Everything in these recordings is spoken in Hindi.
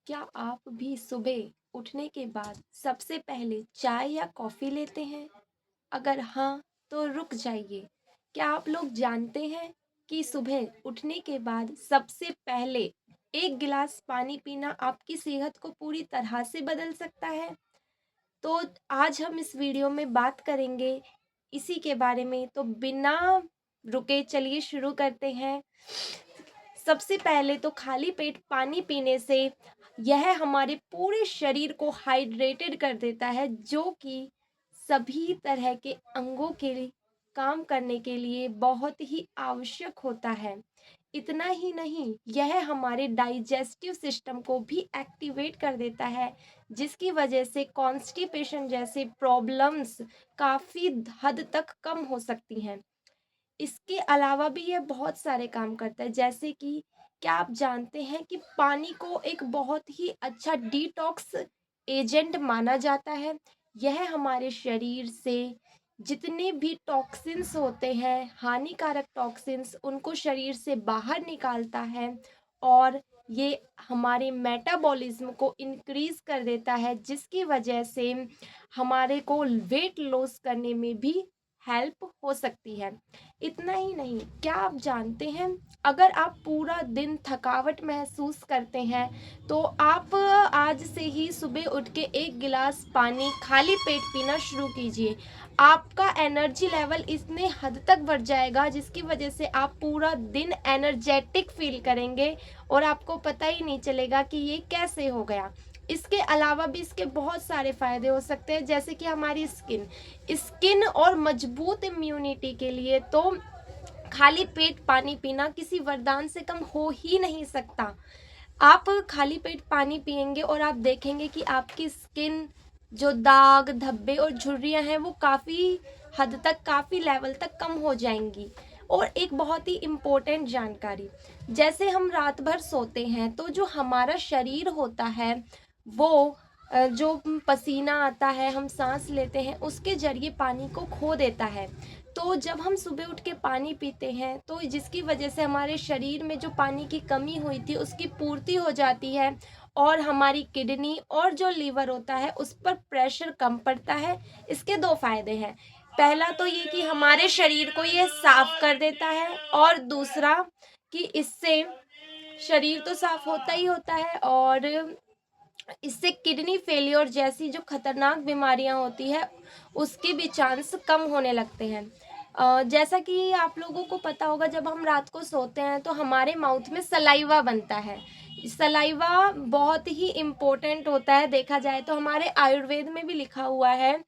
क्या आप भी सुबह उठने के बाद सबसे पहले चाय या कॉफ़ी लेते हैं? अगर हाँ, तो रुक जाइए। क्या आप लोग जानते हैं कि सुबह उठने के बाद सबसे पहले 1 गिलास पानी पीना आपकी सेहत को पूरी तरह से बदल सकता है? तो आज हम इस वीडियो में बात करेंगे इसी के बारे में, तो बिना रुके चलिए शुरू करते हैं। सबसे पहले तो खाली पेट पानी पीने से यह हमारे पूरे शरीर को हाइड्रेटेड कर देता है, जो कि सभी तरह के अंगों के लिए काम करने के लिए बहुत ही आवश्यक होता है। इतना ही नहीं, यह हमारे डाइजेस्टिव सिस्टम को भी एक्टिवेट कर देता है, जिसकी वजह से कॉन्स्टिपेशन जैसे प्रॉब्लम्स काफ़ी हद तक कम हो सकती हैं। इसके अलावा भी ये बहुत सारे काम करता है, जैसे कि क्या आप जानते हैं कि पानी को एक बहुत ही अच्छा डिटॉक्स एजेंट माना जाता है। यह हमारे शरीर से जितने भी टॉक्सिन्स होते हैं, हानिकारक टॉक्सिन्स, उनको शरीर से बाहर निकालता है और ये हमारे मेटाबॉलिज्म को इंक्रीज कर देता है, जिसकी वजह से हमारे को वेट लॉस करने में भी हेल्प हो सकती है। इतना ही नहीं, क्या आप जानते हैं, अगर आप पूरा दिन थकावट महसूस करते हैं, तो आप आज से ही सुबह उठ के 1 गिलास पानी खाली पेट पीना शुरू कीजिए। आपका एनर्जी लेवल इतने हद तक बढ़ जाएगा, जिसकी वजह से आप पूरा दिन एनर्जेटिक फील करेंगे और आपको पता ही नहीं चलेगा कि ये कैसे हो गया। इसके अलावा भी इसके बहुत सारे फ़ायदे हो सकते हैं, जैसे कि हमारी स्किन और मजबूत इम्यूनिटी के लिए तो खाली पेट पानी पीना किसी वरदान से कम हो ही नहीं सकता। आप खाली पेट पानी पिएंगे और आप देखेंगे कि आपकी स्किन, जो दाग धब्बे और झुर्रियाँ हैं, वो काफ़ी हद तक, काफ़ी लेवल तक कम हो जाएंगी। और एक बहुत ही इम्पोर्टेंट जानकारी, जैसे हम रात भर सोते हैं तो जो हमारा शरीर होता है वो जो पसीना आता है, हम सांस लेते हैं, उसके जरिए पानी को खो देता है। तो जब हम सुबह उठ के पानी पीते हैं, तो जिसकी वजह से हमारे शरीर में जो पानी की कमी हुई थी उसकी पूर्ति हो जाती है और हमारी किडनी और जो लीवर होता है उस पर प्रेशर कम पड़ता है। इसके 2 फायदे हैं। पहला तो ये कि हमारे शरीर को ये साफ कर देता है, और दूसरा कि इससे शरीर तो साफ होता ही होता है और इससे किडनी फेलियर जैसी जो खतरनाक बीमारियां होती है उसके भी चांस कम होने लगते हैं। जैसा कि आप लोगों को पता होगा, जब हम रात को सोते हैं तो हमारे माउथ में सलाइवा बनता है। सलाइवा बहुत ही इम्पोर्टेंट होता है, देखा जाए तो हमारे आयुर्वेद में भी लिखा हुआ है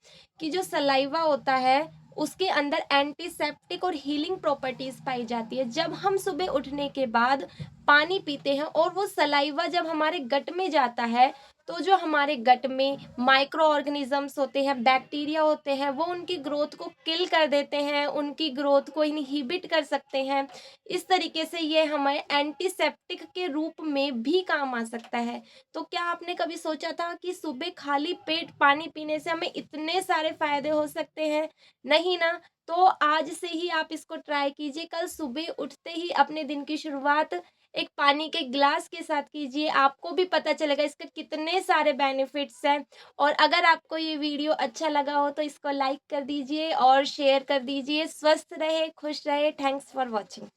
कि जो सलाइवा होता है उसके अंदर एंटीसेप्टिक और हीलिंग प्रॉपर्टीज पाई जाती है। जब हम सुबह उठने के बाद पानी पीते हैं और वो सलाइवा जब हमारे गट में जाता है, तो जो हमारे गट में माइक्रो ऑर्गेनिजम्स होते हैं, बैक्टीरिया होते हैं, वो उनकी ग्रोथ को किल कर देते हैं, उनकी ग्रोथ को इनहिबिट कर सकते हैं। इस तरीके से ये हमें एंटीसेप्टिक के रूप में भी काम आ सकता है। तो क्या आपने कभी सोचा था कि सुबह खाली पेट पानी पीने से हमें इतने सारे फायदे हो सकते हैं? नहीं ना? तो आज से ही आप इसको ट्राई कीजिए। कल सुबह उठते ही अपने दिन की शुरुआत एक पानी के ग्लास के साथ कीजिए, आपको भी पता चलेगा इसके कितने सारे बेनिफिट्स हैं। और अगर आपको ये वीडियो अच्छा लगा हो तो इसको लाइक कर दीजिए और शेयर कर दीजिए। स्वस्थ रहे, खुश रहे। Thanks for watching.